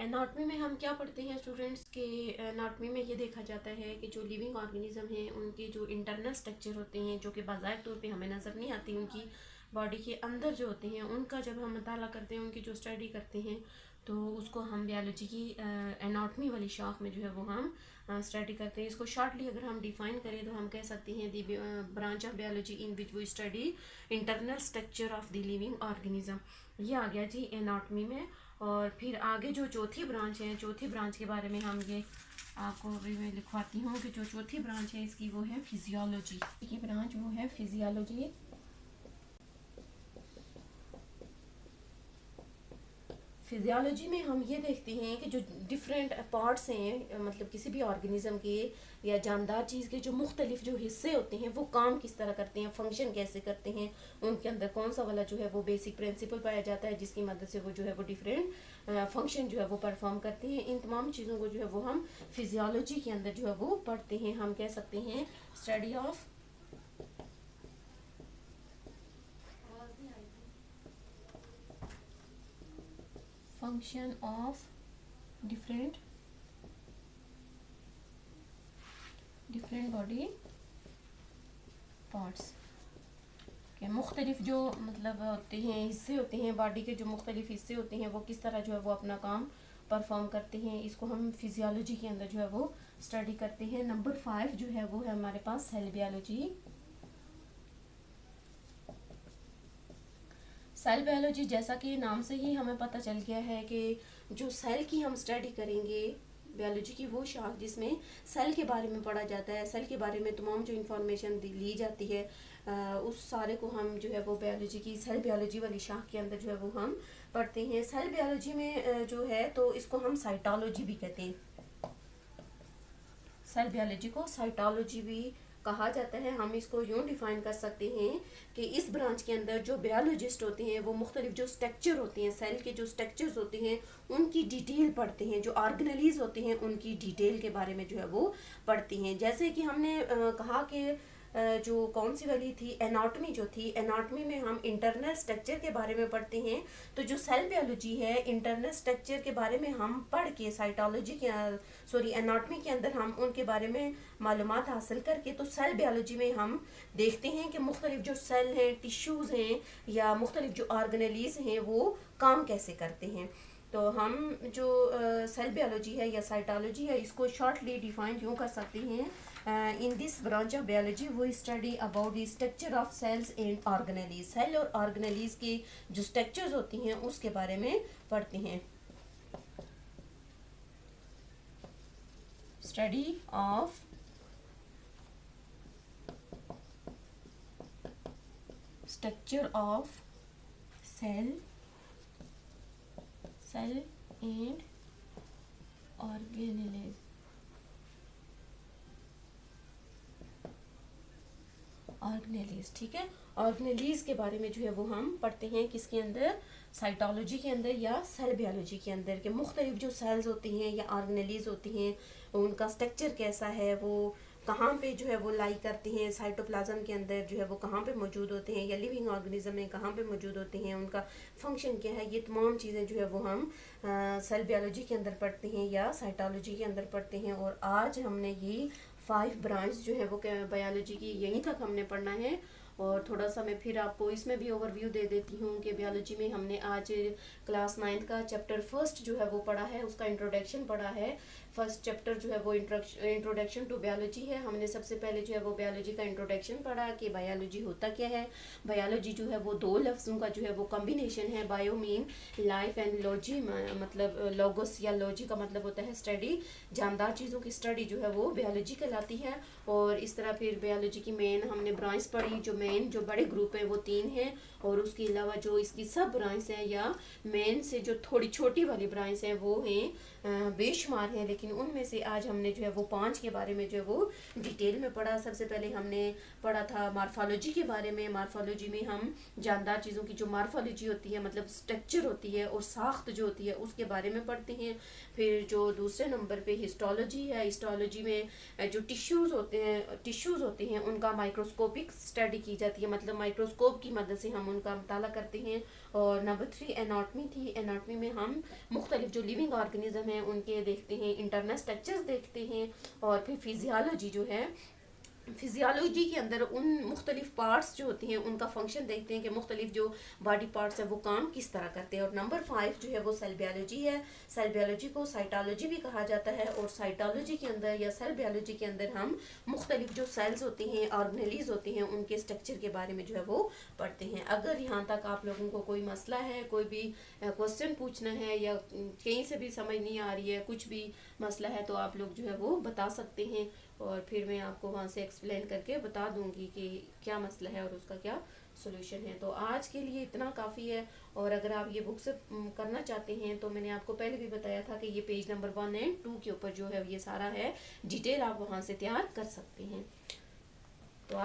Anatomy में हम क्या पढ़ते हैं स्टूडेंट्स के। एनाटमी में ये देखा जाता है कि जो लिविंग ऑर्गेनिज्म हैं उनके जो इंटरनल स्ट्रक्चर होते हैं जो कि बाज़ाहिर तौर पे हमें नज़र नहीं आती, उनकी बॉडी के अंदर जो होते हैं उनका जब हम मताला करते हैं, उनकी जो स्टडी करते हैं, तो उसको हम बायोलॉजी की एनाटमी वाली शाख में जो है वो हम स्टडी करते हैं। इसको शॉर्टली अगर हम डिफाइन करें तो हम कह सकते हैं the branch of biology in which we study internal structure of the living organism. ये आ गया जी एनाटमी में। और फिर आगे जो चौथी ब्रांच है, चौथी ब्रांच के बारे में हम ये आपको अभी मैं लिखवाती हूँ कि जो चौथी ब्रांच है इसकी वो है फिजियोलॉजी की ब्रांच, वो है फिजियोलॉजी। फिजियोलॉजी में हम ये देखते हैं कि जो डिफरेंट पार्ट्स हैं, मतलब किसी भी ऑर्गेनिज्म के या जानदार चीज़ के जो मुख्तलिफ जो हिस्से होते हैं वो काम किस तरह करते हैं, फंक्शन कैसे करते हैं, उनके अंदर कौन सा वाला जो है वो बेसिक प्रिंसिपल पाया जाता है जिसकी मदद से वो जो है वो डिफरेंट फंक्शन जो है वो परफॉर्म करते हैं। इन तमाम चीज़ों को जो है वो हम फिजियोलॉजी के अंदर जो है वो पढ़ते हैं। हम कह सकते हैं study of function of different body parts के मुख्तलिफ जो मतलब होते हैं, हिस्से होते हैं बॉडी के, जो मुख्तलिफ हिस्से होते हैं वो किस तरह जो है वो अपना काम परफॉर्म करते हैं, इसको हम फिजियोलॉजी के अंदर जो है वो स्टडी करते हैं। नंबर 5 जो है वो है हमारे पास सेल बायोलॉजी। सेल बायोलॉजी जैसा कि नाम से ही हमें पता चल गया है कि जो सेल की हम स्टडी करेंगे, बायोलॉजी की वो शाख जिसमें सेल के बारे में पढ़ा जाता है, सेल के बारे में तमाम जो इंफॉर्मेशन ली जाती है, उस सारे को हम जो है वो बायोलॉजी की सेल बायोलॉजी वाली शाख के अंदर जो है वो हम पढ़ते हैं। सेल बायोलॉजी में जो है तो इसको हम साइटोलॉजी भी कहते हैं। सेल बायोलॉजी को साइटोलॉजी भी कहा जाता है। हम इसको यूँ डिफाइन कर सकते हैं कि इस ब्रांच के अंदर जो बायोलॉजिस्ट होते हैं वो मुख्तलिफ जो स्ट्रक्चर होते हैं, सेल के जो स्ट्रक्चर्स होते हैं उनकी डिटेल पढ़ते हैं, जो ऑर्गेनेलीज होते हैं उनकी डिटेल के बारे में जो है वो पढ़ते हैं। जैसे कि हमने कहा कि जो कौन सी वाली थी, एनाटॉमी जो थी, एनाटॉमी में हम इंटरनल स्ट्रक्चर के बारे में पढ़ते हैं। तो जो सेल बायोलॉजी है, इंटरनल स्ट्रक्चर के बारे में हम पढ़ के साइटोलॉजी के एनाटॉमी के अंदर हम उनके बारे में मालूमात हासिल करके तो सेल बायोलॉजी में हम देखते हैं कि मुख्तलिफ जो सेल हैं, टिश्यूज़ हैं या मुख्तलिफ जो ऑर्गेनेलीज हैं वो काम कैसे करते हैं। तो हम जो सेल बायोलॉजी है या साइटोलॉजी है इसको शॉर्टली डिफाइन यूँ कर सकते हैं, in this branch of biology वो study about the structure of cells and organelles. Cell और ऑर्गेनेलीज की जो स्ट्रक्चर्स होती हैं उसके बारे में पढ़ते हैं। Study of structure of cell and organelles. ठीक है, ऑर्गेनेलीज के बारे में जो है वो हम पढ़ते हैं किसके अंदर, साइटोलॉजी के अंदर या सेल बायोलॉजी के अंदर, के मुख्तलिफ जो सेल्स होती हैं या ऑर्गेनेलीज होती हैं उनका स्ट्रक्चर कैसा है, वो कहाँ पे जो है वो लाई करते हैं, साइटोप्लाज्म के अंदर जो है वो कहाँ पे मौजूद होते हैं या लिविंग ऑर्गेनिज्म में कहाँ पे मौजूद होते हैं, उनका फंक्शन क्या है, ये तमाम चीज़ें जो है वो हम सेल बायोलॉजी के अंदर पढ़ते हैं या साइटोलॉजी के अंदर पढ़ते हैं। और आज हमने ये 5 ब्रांच जो है वो बायोलॉजी की यहीं तक हमने पढ़ना है। और थोड़ा सा मैं फिर आपको इसमें भी ओवरव्यू दे देती हूँ कि बायोलॉजी में हमने आज क्लास 9 का चैप्टर फर्स्ट जो है वो पढ़ा है, उसका इंट्रोडक्शन पढ़ा है। फर्स्ट चैप्टर जो है वो इंट्रोडक्शन टू बायोलॉजी है। हमने सबसे पहले जो है वो बायोलॉजी का इंट्रोडक्शन पढ़ा कि बायोलॉजी होता क्या है। बायोलॉजी जो है वो 2 लफ्ज़ों का जो है वो कम्बिनेशन है। Bio mean life and logy, मतलब लोगोस या लॉजी का मतलब होता है स्टडी, जानदार चीज़ों की स्टडी जो है वो बायोलॉजी कहलाती है। और इस तरह फिर बायोलॉजी की मेन हमने ब्रांच पढ़ी, जो मेन जो बड़े ग्रुप है वो 3 हैं, और उसके अलावा जो इसकी सब ब्रांच हैं या मेन से जो थोड़ी छोटी वाली ब्रांच हैं वो हैं बेशुमार हैं, लेकिन उनमें से आज हमने जो है वो 5 के बारे में जो है वो डिटेल में पढ़ा। सबसे पहले हमने पढ़ा था मार्फोलॉजी के बारे में। मार्फोलॉजी में हम जानदार चीज़ों की जो मार्फोलॉजी होती है, मतलब स्ट्रक्चर होती है और साख्त जो होती है उसके बारे में पढ़ते हैं। फिर जो दूसरे नंबर पे हिस्टोलॉजी है, हिस्टोलॉजी में जो टिश्यूज़ होते हैं उनका माइक्रोस्कोपिक स्टडी की की जाती है, मतलब माइक्रोस्कोप की मदद से हम उनका मुताला करते हैं। और नंबर 3 एनाटमी थी। एनाटमी में हम मुख्तलिफ जो लिविंग ऑर्गेनिज्म हैं उनके देखते हैं, इंटरनल स्ट्रक्चर्स देखते हैं। और फिर फिजियोलॉजी जो है, फिजियोलॉजी के अंदर उन मुख्तलिफ पार्ट्स जो होती हैं उनका फंक्शन देखते हैं कि मुख्तलिफ जो बॉडी पार्ट्स हैं वो काम किस तरह करते हैं। और नंबर 5 जो है वो सेल बायोलॉजी है। सेल बायोलॉजी को साइटोलॉजी भी कहा जाता है। और साइटोलॉजी के अंदर या सेल बायोलॉजी के अंदर हम मुख्तलिफ जो सेल्स होती हैं, ऑर्गेनेलीज होती हैं, उनके स्ट्रक्चर के बारे में जो है वो पढ़ते हैं। अगर यहाँ तक आप लोगों को कोई मसला है, कोई भी क्वेश्चन पूछना है या कहीं से भी समझ नहीं आ रही है, कुछ भी मसला है, तो आप लोग जो है वो बता सकते हैं और फिर मैं आपको वहाँ से एक्सप्लेन करके बता दूंगी कि क्या मसला है और उसका क्या सोल्यूशन है। तो आज के लिए इतना काफ़ी है। और अगर आप ये बुक से करना चाहते हैं तो मैंने आपको पहले भी बताया था कि ये पेज नंबर 1 एंड 2 के ऊपर जो है ये सारा है डिटेल, आप वहाँ से तैयार कर सकते हैं।